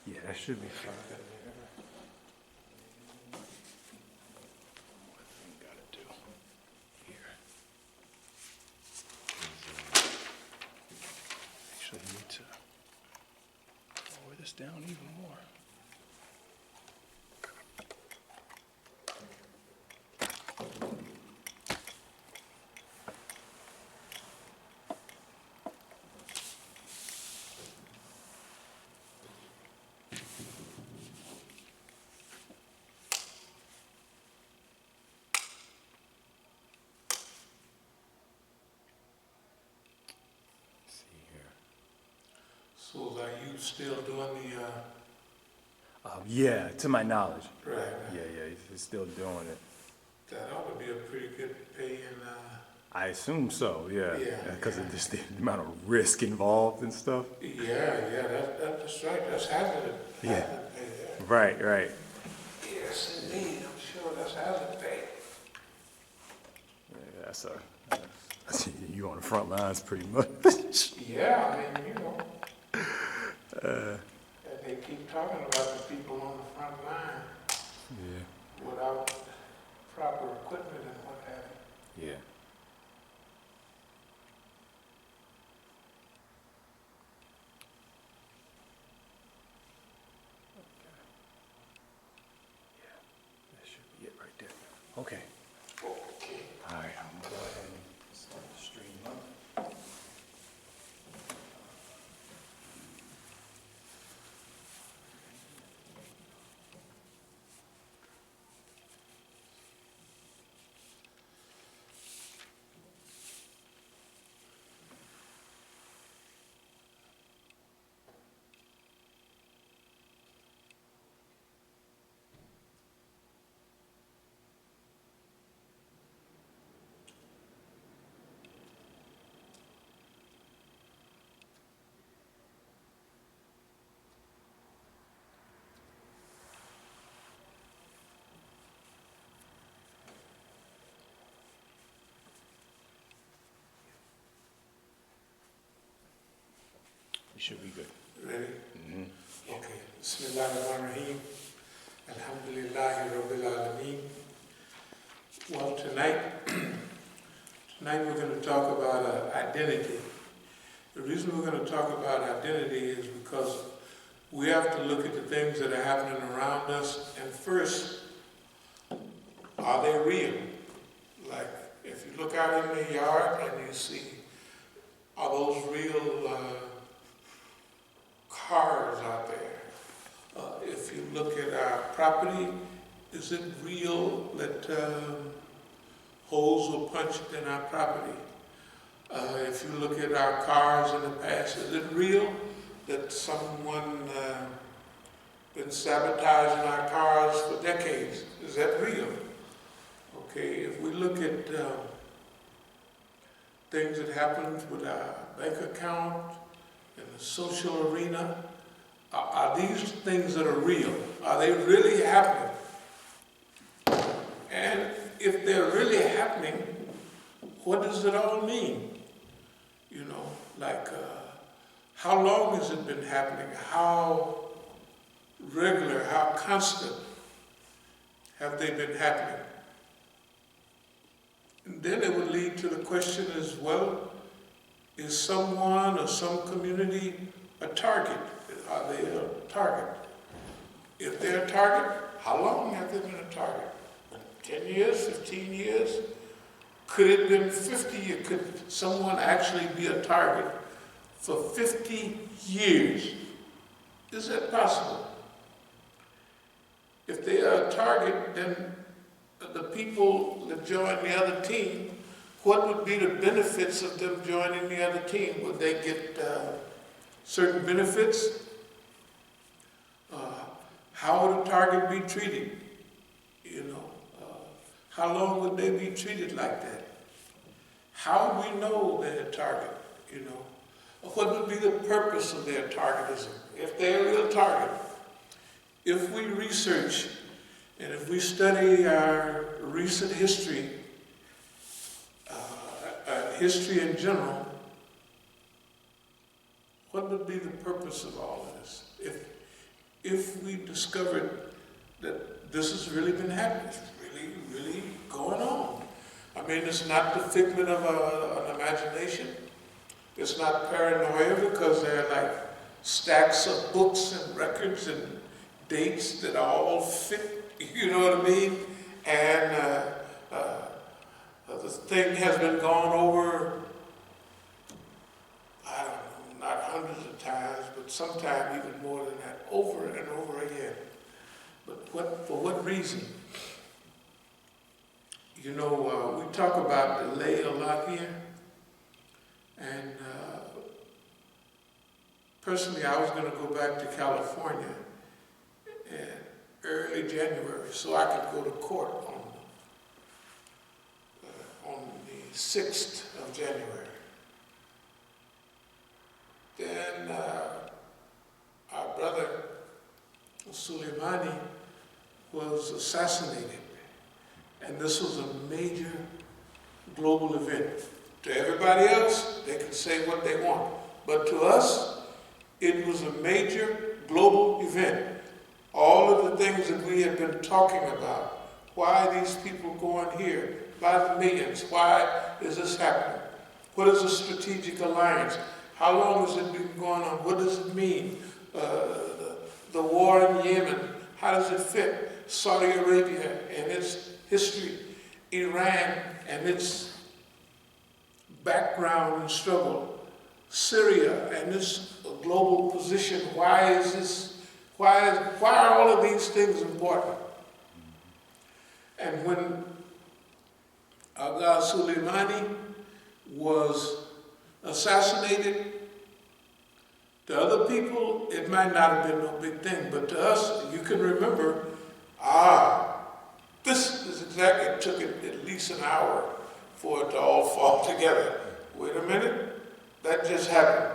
Yeah, that should be fine. What I gotta do here is actually need to lower this down even more. So are you still doing the, Yeah, to my knowledge. right? Yeah, he's still doing it. That ought to be a pretty good paying, I assume so, yeah. Yeah, Because yeah. of just the amount of risk involved and stuff. that's right, that's hazard. Yeah. Hazard pay there. Right. Yes, indeed, I'm sure that's hazard pay. Yeah, you on the front lines pretty much. Yeah, I mean, you know. And they keep talking about the people on the front line Yeah. without proper equipment and what have you. Yeah. That should be it right there. Okay. Okay. All right, I'm gonna go ahead and start the stream up. You should be good. Ready? Mm-hmm. Okay. Bismillahirrahmanirrahim. Alhamdulillahi Rabbil Alameen. Well, tonight we're going to talk about identity. The reason we're going to talk about identity is because we have to look at the things that are happening around us, and first, are they real? Like, if you look out in the yard and you see, are those real cars out there? If you look at our property, is it real that holes were punched in our property? If you look at our cars in the past, is it real that someone been sabotaging our cars for decades? Is that real? Okay, if we look at things that happened with our bank account, in the social arena, are these things that are real? Are they really happening? And if they're really happening, what does it all mean? You know, like how long has it been happening? How regular, how constant have they been happening? And then it would lead to the question as well, is someone or some community a target? Are they a target? If they're a target, how long have they been a target? 10 years, 15 years? Could it have been 50 years? Could someone actually be a target for 50 years? Is that possible? If they are a target, then the people that join the other team, what would be the benefits of them joining the other team? Would they get certain benefits? How would a target be treated? You know, how long would they be treated like that? How would we know they're a target? You know, what would be the purpose of their targetism? If they're a real target, if we research and if we study our recent history, history in general, what would be the purpose of all of this? if we discovered that this has really been happening, it's really, really going on. I mean, it's not the figment of an imagination. It's not paranoia because there are like stacks of books and records and dates that all fit, you know what I mean? And the thing has been gone over, I don't know, not hundreds of times, but sometimes even more than that, over and over again. But for what reason? You know, we talk about delay a lot here, and personally, I was going to go back to California in early January so I could go to court on the 6th of January. Then our brother Soleimani was assassinated, and this was a major global event. To everybody else, they can say what they want, but to us, it was a major global event. All of the things that we have been talking about, why are these people going here by the millions? Why is this happening? What is a strategic alliance? How long has it been going on? What does it mean? The war in Yemen, how does it fit? Saudi Arabia and its history, Iran and its background and struggle, Syria and its global position. Why is this? Why are all of these things important? And when Aga Soleimani was assassinated, to other people, it might not have been no big thing, but to us, you can remember, this is exactly, it took it at least an hour for it to all fall together. Wait a minute, that just happened.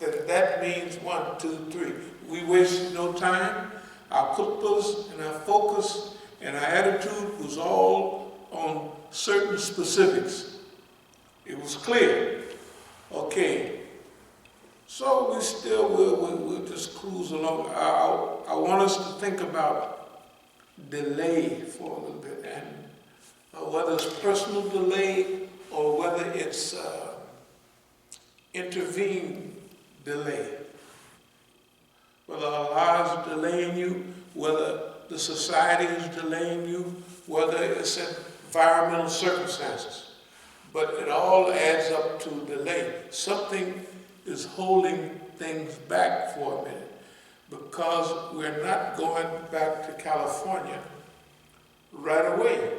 Then that means 1, 2, 3. We wasted no time. Our purpose and our focus and our attitude was all on certain specifics. It was clear. Okay. So we still we'll just cruise along. I want us to think about delay for a little bit, and whether it's personal delay or whether it's intervened delay. Whether Allah is delaying you, whether the society is delaying you, whether it's environmental circumstances. But it all adds up to delay. Something is holding things back for a minute because we're not going back to California right away.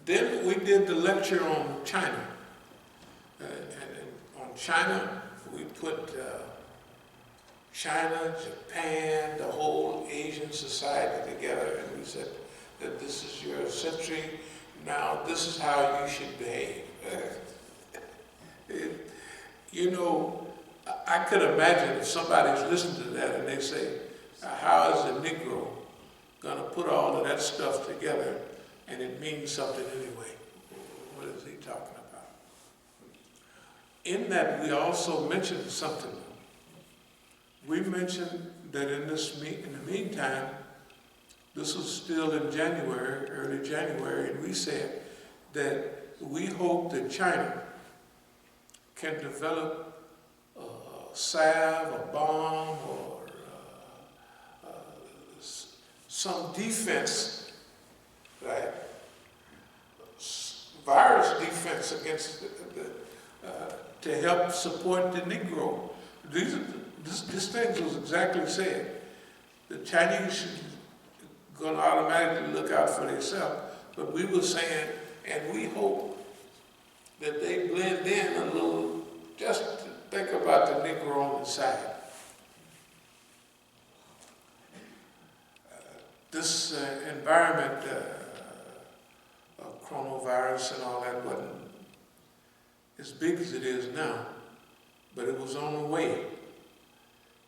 Then we did the lecture on China. And on China, we put China, Japan, the whole Asian society together, and we said that this is your century, now this is how you should behave. You know, I could imagine if somebody's listening to that and they say, how is a Negro going to put all of that stuff together and it means something anyway? What is he talking about? In that, we also mentioned something. We mentioned that in the meantime, this was still in January, early January, and we said that we hope that China can develop a salve, a bomb, or some defense, right? Virus defense against to help support the Negro. This thing was exactly said. The Chinese should going to automatically look out for themselves, but we were saying, and we hope that they blend in a little, just to think about the Negro on the side. This environment of coronavirus and all that wasn't as big as it is now, but it was on the way.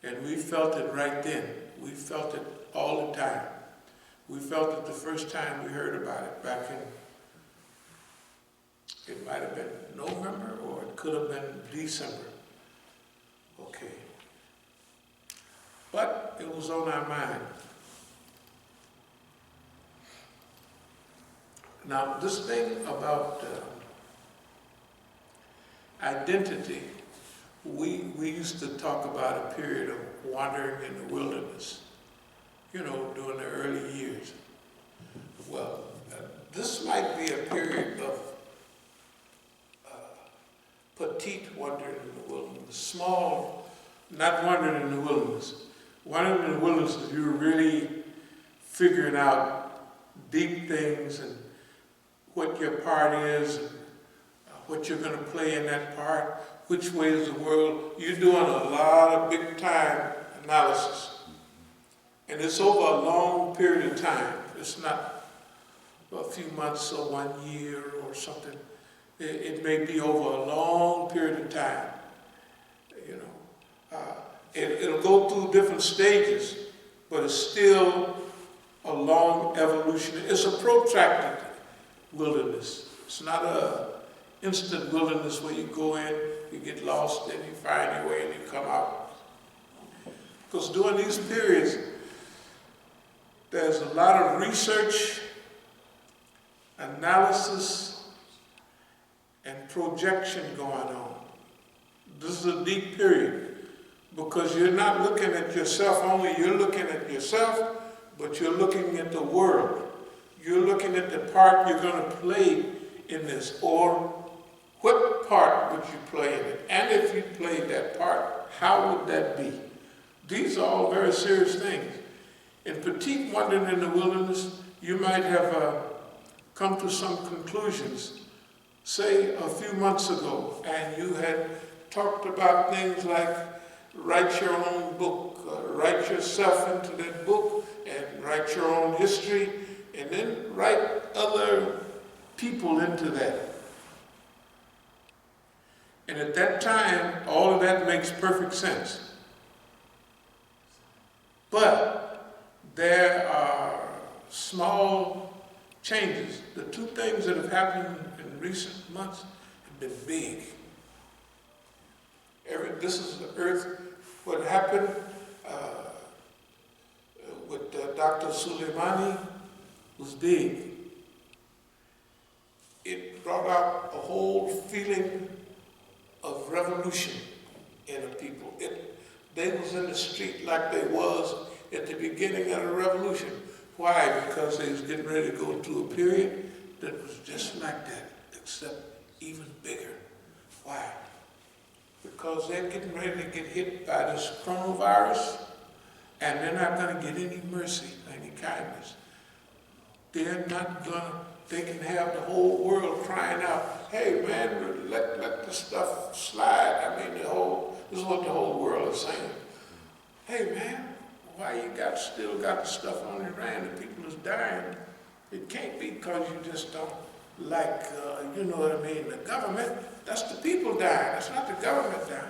And we felt it right then. We felt it all the time. We felt it the first time we heard about it back in, it might have been November or it could have been December. Okay. was on our mind. Now, this thing about identity, we used to talk about a period of wandering in the wilderness, during the early years. Well, this might be a period of petite wandering in the wilderness, small, not wandering in the wilderness. Wandering in the wilderness is you're really figuring out deep things and what your part is, and what you're going to play in that part, which way is the world. You're doing a lot of big time analysis. And it's over a long period of time. It's not a few months or 1 year or something. It may be over a long period of time. It'll go through different stages, but it's still a long evolution. It's a protracted wilderness. It's not a instant wilderness where you go in, you get lost, and you find your way and you come out. Because during these periods, there's a lot of research, analysis, and projection going on. This is a deep period because you're not looking at yourself only, you're looking at yourself, but you're looking at the world. You're looking at the part you're going to play in this, or what part would you play in it? And if you played that part, how would that be? These are all very serious things. In petite wandering in the wilderness, you might have come to some conclusions, say a few months ago, and you had talked about things like write your own book, write yourself into that book, and write your own history, and then write other people into that. And at that time, all of that makes perfect sense. But there are small changes. The two things that have happened in recent months have been big. This is the earth. What happened with Dr. Soleimani was big. It brought out a whole feeling of revolution in the people. They was in the street like they was at the beginning of the revolution. Why? Because they was getting ready to go through a period that was just like that, except even bigger. Why? Because they're getting ready to get hit by this coronavirus, and they're not going to get any mercy, any kindness. They're not going to, they can have the whole world crying out, hey man, let the stuff slide. I mean, this is what the whole world is saying. Hey man, why you still got the stuff on your hand and people is dying? It can't be because you just don't like, you know what I mean, the government. That's the people dying. That's not the government dying.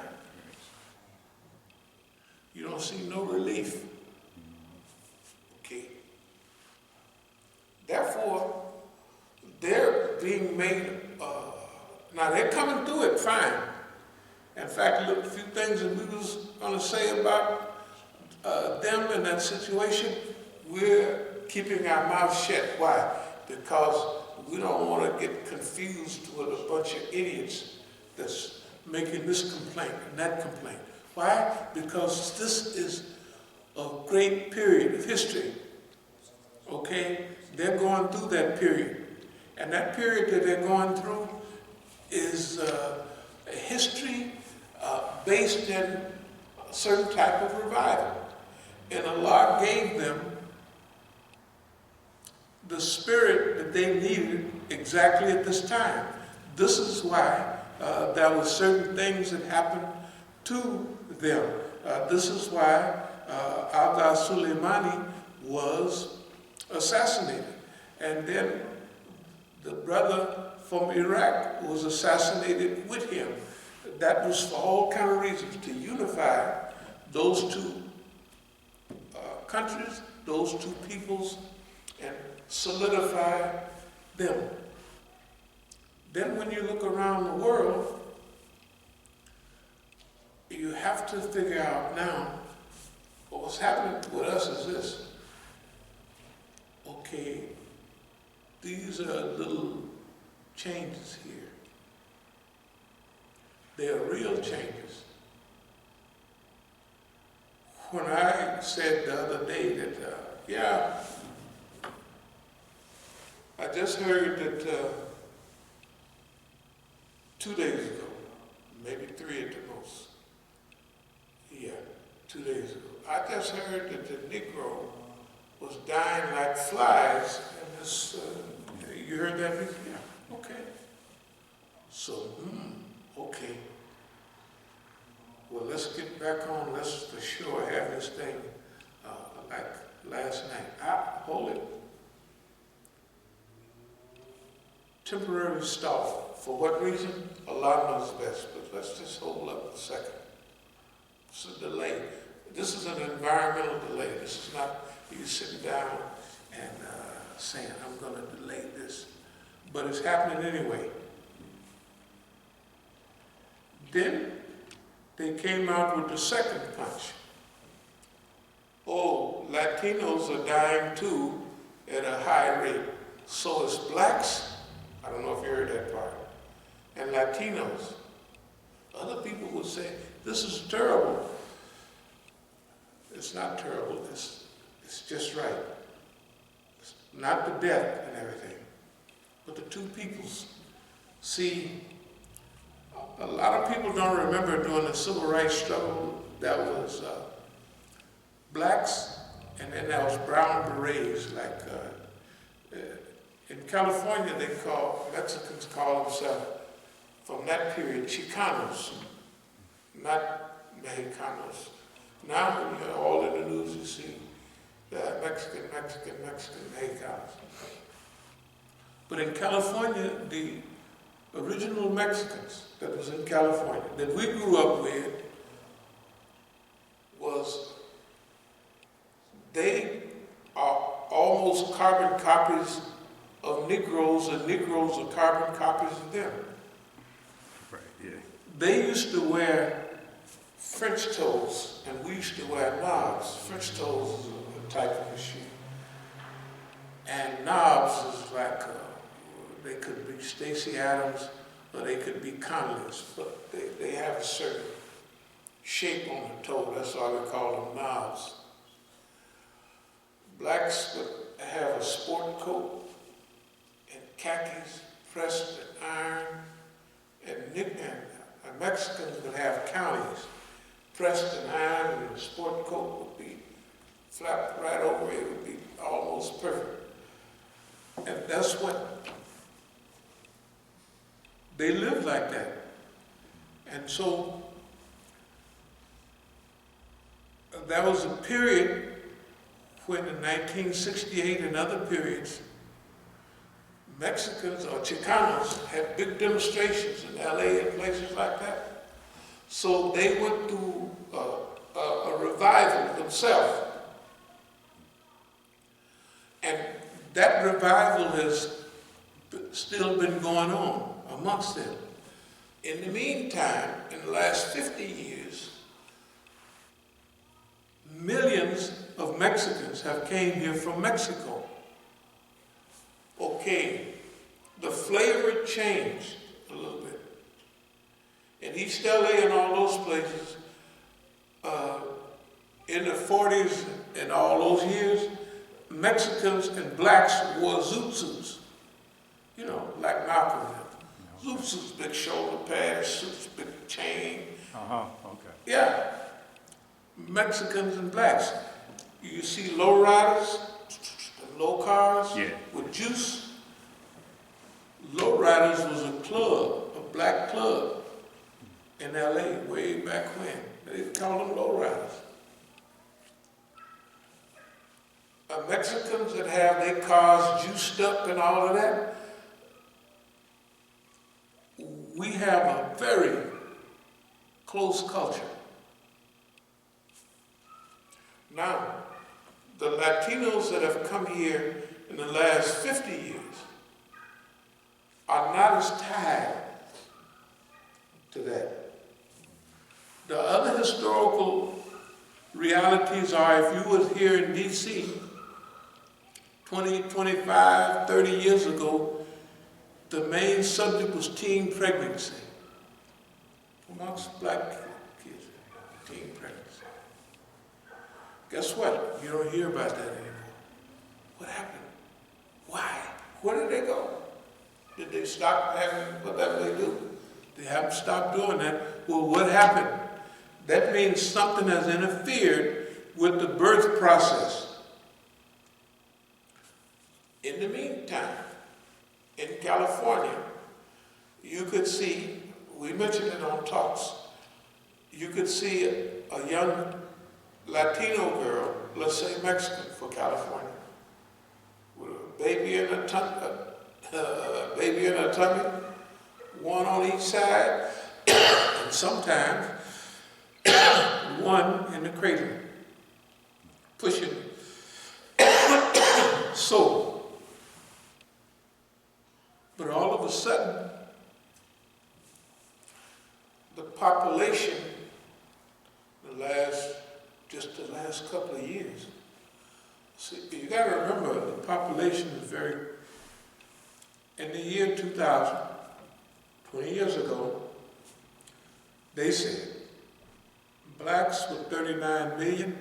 You don't see no relief. Okay. Therefore, they're being made, now they're coming through it fine. In fact, look, a few things that we was going to say about them in that situation, we're keeping our mouth shut. Why? Because we don't want to get confused with a bunch of idiots that's making this complaint and that complaint. Why? Because this is a great period of history. Okay? They're going through that period. And that period that they're going through is a history based in a certain type of revival. And Allah gave them the spirit that they needed exactly at this time. This is why there were certain things that happened to them. This is why Aga Soleimani was assassinated. And then the brother from Iraq was assassinated with him. That was for all kinds of reasons, to unify those two countries, those two peoples, and solidify them. Then when you look around the world, you have to figure out now But what's happening with us is this. Okay, these are little changes here. They are real changes. When I said the other day that, I just heard that 2 days ago, maybe 3 at the most, 2 days ago, I just heard that the Negro was dying like flies in this, you heard that? Yeah, okay. So, okay. Well, let's get back on, let's for sure have this thing like last night. Hold it. Temporary stall. For what reason? Allah knows best, but let's just hold up a second. It's a delay. This is an environmental delay. This is not you sitting down and saying, I'm going to delay this. But it's happening anyway. Then they came out with the second punch. Oh, Latinos are dying too at a high rate. So is blacks. I don't know if you heard that part. And Latinos. Other people would say, this is terrible. It's not terrible. It's just right. It's not the death and everything, but the two peoples. See, a lot of people don't remember during the civil rights struggle, that was blacks, and then there was brown berets. Like in California, Mexicans call themselves, from that period, Chicanos, not Mexicanos. Now when you're all in the news, you see Mexican, Mexicanos. But in California, the original Mexicans that was in California, that we grew up with, they are almost carbon copies of Negroes, and Negroes are carbon copies of them. Right, yeah. They used to wear French toes, and we used to wear knobs. French toes is a type of a shoe. And knobs is like, they could be Stacey Adams, or they could be Conleys, but they have a certain shape on the toe. That's why we call them knobs. Blacks would have a sport coat and khakis pressed in iron, and Mexicans would have counties pressed in iron, and the sport coat would be flapped right over. It would be almost perfect. And that's what they lived like that. And so that was a period when in 1968 and other periods, Mexicans or Chicanos had big demonstrations in LA and places like that. So they went through a revival themselves. And that revival has still been going on amongst them. In the meantime, in the last 50 years, millions of Mexicans have came here from Mexico. Okay, the flavor changed a little bit. In East LA and all those places, in the 40s and all those years, Mexicans and blacks wore zoot suits. You know, like Malcolm did. Zoot suits, big shoulder pads, suits, big chain. Okay. Yeah, Mexicans and blacks. You see lowriders, low cars with juice. Lowriders was a club, a black club in LA way back when. They called them lowriders. Mexicans that have their cars juiced up and all of that, we have a very close culture. Now, the Latinos that have come here in the last 50 years are not as tied to that. The other historical realities are, if you was here in D.C. 20, 25, 30 years ago, the main subject was teen pregnancy. Amongst black kids, teen pregnancy. Guess what? You don't hear about that anymore. What happened? Why? Where did they go? Did they stop having whatever they do? They haven't stopped doing that. Well, what happened? That means something has interfered with the birth process. In the meantime, in California, you could see, we mentioned it on talks, you could see a young Latino girl, let's say Mexican for California, with a baby in her tummy, one on each side, and sometimes one in the cradle, pushing. So, but all of a sudden, the population, the last couple of years, see, you got to remember, the population is very, in the year 2000, 20 years ago, they said blacks were 39 million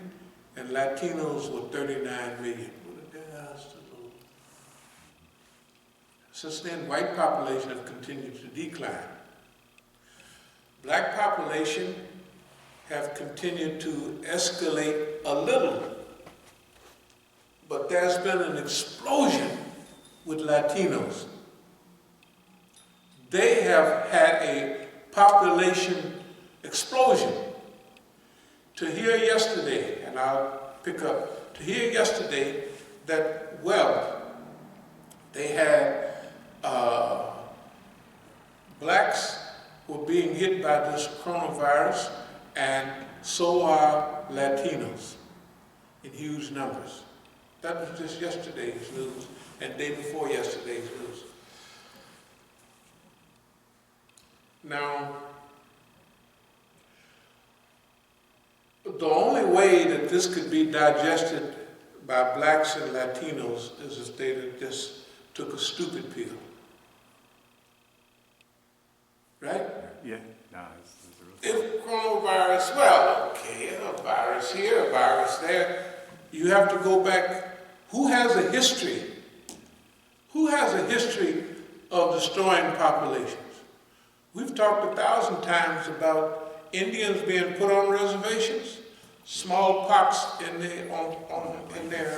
and Latinos were 39 million. What did that ask to do? Since then, white population have continued to decline. Black population have continued to escalate a little, but there's been an explosion with Latinos. They have had a population explosion. To hear yesterday, and I'll pick up, to hear yesterday that, well, they had blacks were being hit by this coronavirus, and so are Latinos in huge numbers. That was just yesterday's news, and day before yesterday's news. Now, the only way that this could be digested by blacks and Latinos is if they just took a stupid pill. Right? Yeah, no, it's a real. If coronavirus, well, okay, a virus here, a virus there, you have to go back. Who has a history? Who has a history of destroying populations? We've talked 1,000 times about Indians being put on reservations, smallpox in their